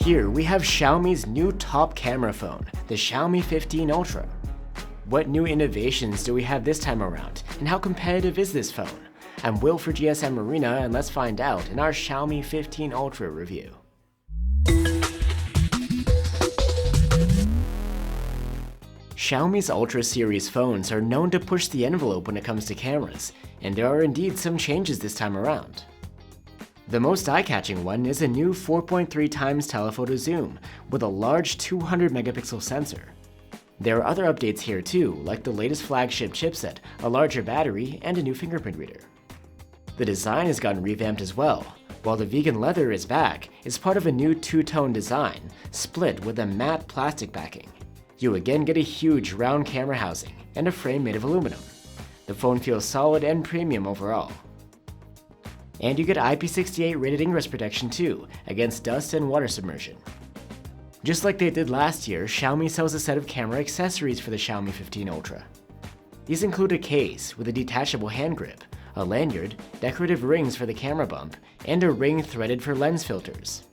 Here we have Xiaomi's new top camera phone, the Xiaomi 15 Ultra. What new innovations do we have this time around, and how competitive is this phone? I'm Will for GSM Arena, and let's find out in our Xiaomi 15 Ultra review. Xiaomi's Ultra series phones are known to push the envelope when it comes to cameras, and there are indeed some changes this time around. The most eye-catching one is a new 4.3 times telephoto zoom with a large 200 megapixel sensor. There are other updates here too, like the latest flagship chipset, a larger battery, and a new fingerprint reader. The design has gotten revamped as well. While the vegan leather is back, it's part of a new two-tone design, split with a matte plastic backing. You again get a huge round camera housing and a frame made of aluminum. The phone feels solid and premium overall. And you get IP68 rated ingress protection too, against dust and water submersion. Just like they did last year, Xiaomi sells a set of camera accessories for the Xiaomi 15 Ultra. These include a case with a detachable hand grip, a lanyard, decorative rings for the camera bump, and a ring threaded for lens filters.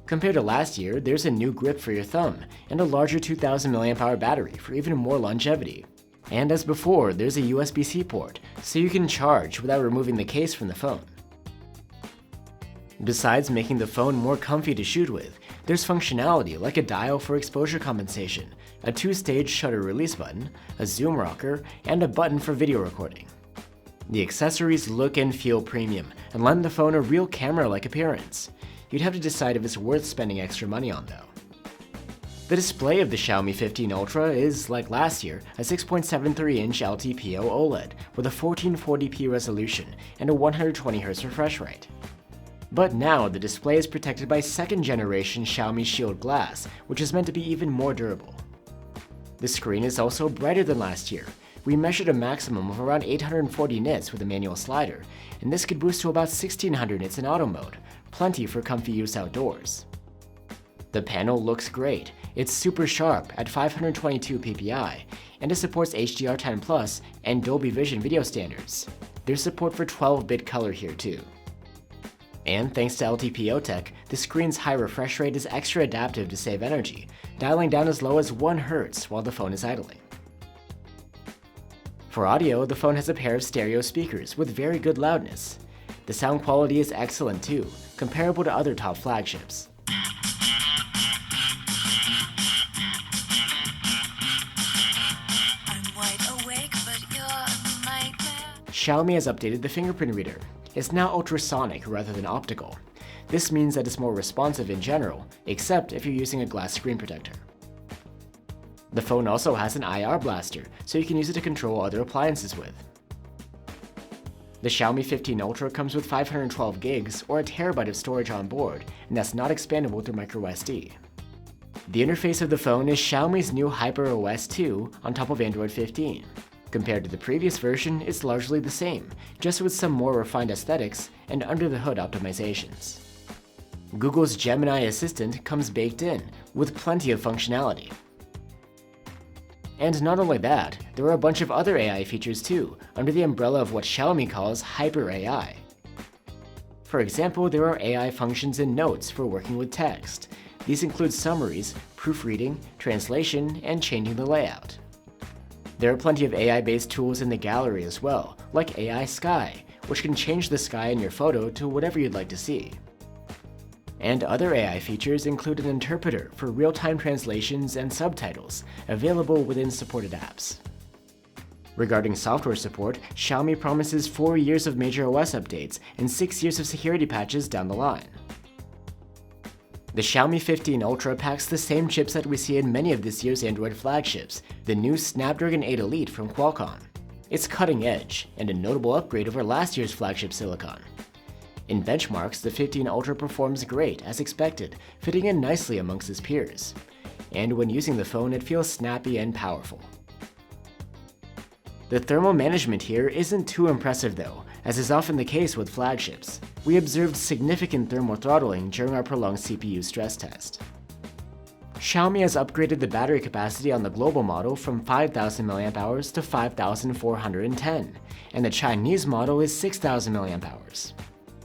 Compared to last year, there's a new grip for your thumb, and a larger 2000 mAh battery for even more longevity. And as before, there's a USB-C port, so you can charge without removing the case from the phone. Besides making the phone more comfy to shoot with, there's functionality like a dial for exposure compensation, a two-stage shutter release button, a zoom rocker, and a button for video recording. The accessories look and feel premium and lend the phone a real camera-like appearance. You'd have to decide if it's worth spending extra money on though. The display of the Xiaomi 15 Ultra is, like last year, a 6.73-inch LTPO OLED with a 1440p resolution and a 120Hz refresh rate. But now the display is protected by second-generation Xiaomi Shield glass, which is meant to be even more durable. The screen is also brighter than last year. We measured a maximum of around 840 nits with a manual slider, and this could boost to about 1600 nits in auto mode, plenty for comfy use outdoors. The panel looks great. It's super sharp at 522 ppi, and it supports HDR10+ and Dolby Vision video standards. There's support for 12-bit color here too. And thanks to LTPO tech, the screen's high refresh rate is extra adaptive to save energy, dialing down as low as 1 Hz while the phone is idling. For audio, the phone has a pair of stereo speakers with very good loudness. The sound quality is excellent too, comparable to other top flagships. Xiaomi has updated the fingerprint reader. It's now ultrasonic rather than optical. This means that it's more responsive in general, except if you're using a glass screen protector. The phone also has an IR blaster, so you can use it to control other appliances with. The Xiaomi 15 Ultra comes with 512 gigs or a terabyte of storage on board, and that's not expandable through microSD. The interface of the phone is Xiaomi's new HyperOS 2 on top of Android 15. Compared to the previous version, it's largely the same, just with some more refined aesthetics and under-the-hood optimizations. Google's Gemini Assistant comes baked in, with plenty of functionality. And not only that, there are a bunch of other AI features too, under the umbrella of what Xiaomi calls Hyper AI. For example, there are AI functions in Notes for working with text. These include summaries, proofreading, translation, and changing the layout. There are plenty of AI-based tools in the gallery as well, like AI Sky, which can change the sky in your photo to whatever you'd like to see. And other AI features include an interpreter for real-time translations and subtitles, available within supported apps. Regarding software support, Xiaomi promises 4 years of major OS updates and 6 years of security patches down the line. The Xiaomi 15 Ultra packs the same chipset we see in many of this year's Android flagships, the new Snapdragon 8 Elite from Qualcomm. It's cutting edge, and a notable upgrade over last year's flagship silicon. In benchmarks, the 15 Ultra performs great, as expected, fitting in nicely amongst its peers. And when using the phone, it feels snappy and powerful. The thermal management here isn't too impressive though, as is often the case with flagships. We observed significant thermal throttling during our prolonged CPU stress test. Xiaomi has upgraded the battery capacity on the global model from 5,000 mAh to 5,410, and the Chinese model is 6,000 mAh.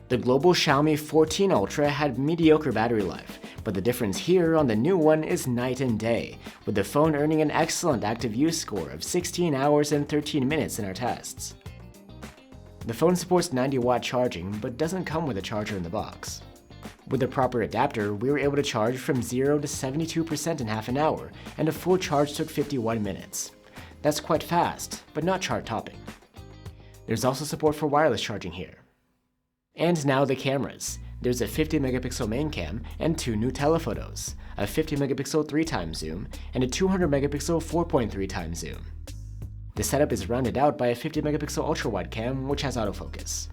The global Xiaomi 14 Ultra had mediocre battery life, but the difference here on the new one is night and day, with the phone earning an excellent active use score of 16 hours and 13 minutes in our tests. The phone supports 90-watt charging, but doesn't come with a charger in the box. With the proper adapter, we were able to charge from 0 to 72% in half an hour, and a full charge took 51 minutes. That's quite fast, but not chart-topping. There's also support for wireless charging here. And now the cameras. There's a 50-megapixel main cam and 2 new telephotos, a 50-megapixel 3x zoom, and a 200-megapixel 4.3x zoom. The setup is rounded out by a 50-megapixel ultrawide cam, which has autofocus.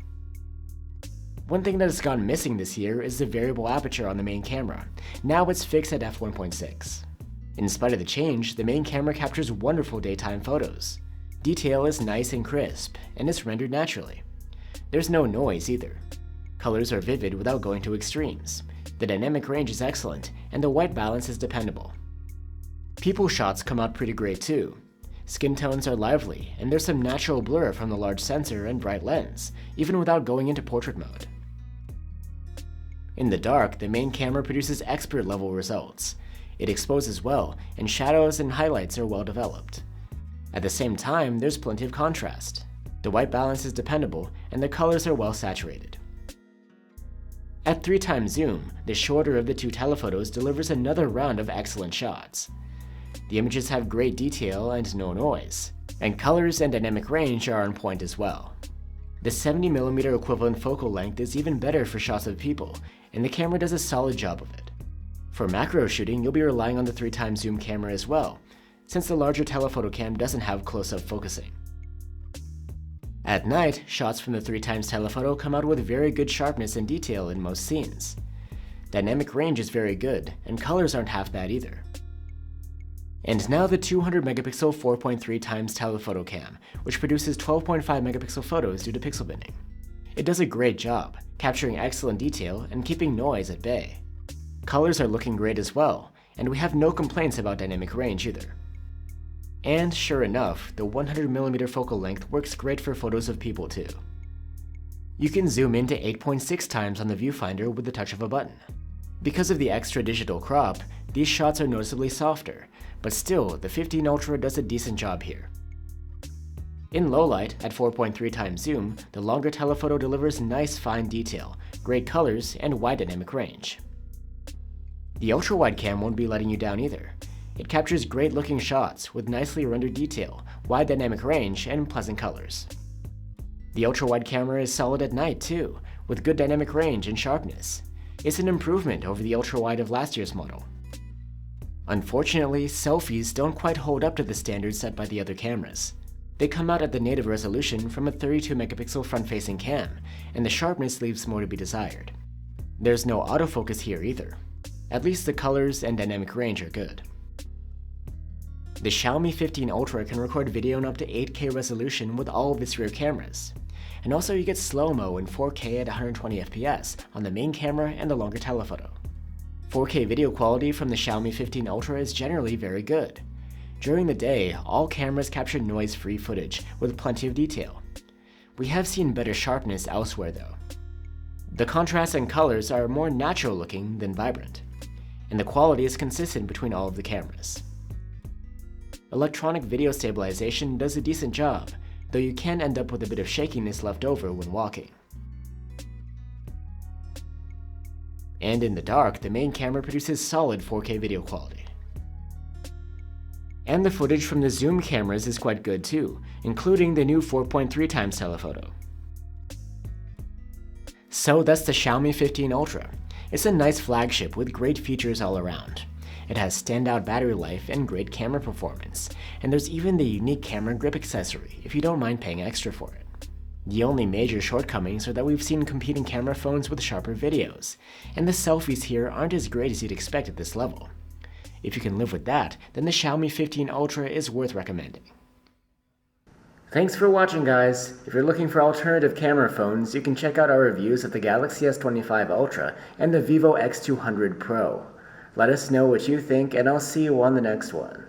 One thing that has gone missing this year is the variable aperture on the main camera. Now it's fixed at f1.6. In spite of the change, the main camera captures wonderful daytime photos. Detail is nice and crisp, and it's rendered naturally. There's no noise either. Colors are vivid without going to extremes. The dynamic range is excellent, and the white balance is dependable. People shots come out pretty great too. Skin tones are lively, and there's some natural blur from the large sensor and bright lens, even without going into portrait mode. In the dark, the main camera produces expert-level results. It exposes well, and shadows and highlights are well developed. At the same time, there's plenty of contrast. The white balance is dependable, and the colors are well saturated. At 3x zoom, the shorter of the two telephotos delivers another round of excellent shots. The images have great detail and no noise, and colors and dynamic range are on point as well. The 70mm equivalent focal length is even better for shots of people, and the camera does a solid job of it. For macro shooting, you'll be relying on the 3x zoom camera as well, since the larger telephoto cam doesn't have close-up focusing. At night, shots from the 3x telephoto come out with very good sharpness and detail in most scenes. Dynamic range is very good, and colors aren't half bad either. And now the 200-megapixel 4.3x telephoto cam, which produces 12.5-megapixel photos due to pixel binning. It does a great job, capturing excellent detail and keeping noise at bay. Colors are looking great as well, and we have no complaints about dynamic range either. And sure enough, the 100mm focal length works great for photos of people too. You can zoom into 8.6 times on the viewfinder with the touch of a button. Because of the extra digital crop, these shots are noticeably softer, but still, the 15 Ultra does a decent job here. In low light, at 4.3x zoom, the longer telephoto delivers nice fine detail, great colors, and wide dynamic range. The ultrawide cam won't be letting you down either. It captures great looking shots with nicely rendered detail, wide dynamic range, and pleasant colors. The ultrawide camera is solid at night too, with good dynamic range and sharpness. It's an improvement over the ultrawide of last year's model. Unfortunately, selfies don't quite hold up to the standards set by the other cameras. They come out at the native resolution from a 32-megapixel front-facing cam, and the sharpness leaves more to be desired. There's no autofocus here either. At least the colors and dynamic range are good. The Xiaomi 15 Ultra can record video in up to 8K resolution with all of its rear cameras. And also you get slow-mo in 4K at 120 FPS on the main camera and the longer telephoto. 4K video quality from the Xiaomi 15 Ultra is generally very good. During the day, all cameras capture noise-free footage with plenty of detail. We have seen better sharpness elsewhere though. The contrast and colors are more natural looking than vibrant, and the quality is consistent between all of the cameras. Electronic video stabilization does a decent job, though you can end up with a bit of shakiness left over when walking. And in the dark, the main camera produces solid 4K video quality. And the footage from the zoom cameras is quite good too, including the new 4.3x telephoto. So that's the Xiaomi 15 Ultra. It's a nice flagship with great features all around. It has standout battery life and great camera performance, and there's even the unique camera grip accessory if you don't mind paying extra for it. The only major shortcomings are that we've seen competing camera phones with sharper videos, and the selfies here aren't as great as you'd expect at this level. If you can live with that, then the Xiaomi 15 Ultra is worth recommending. Thanks for watching, guys. If you're looking for alternative camera phones, you can check out our reviews of the Galaxy S25 Ultra and the Vivo X200 Pro. Let us know what you think, and I'll see you on the next one.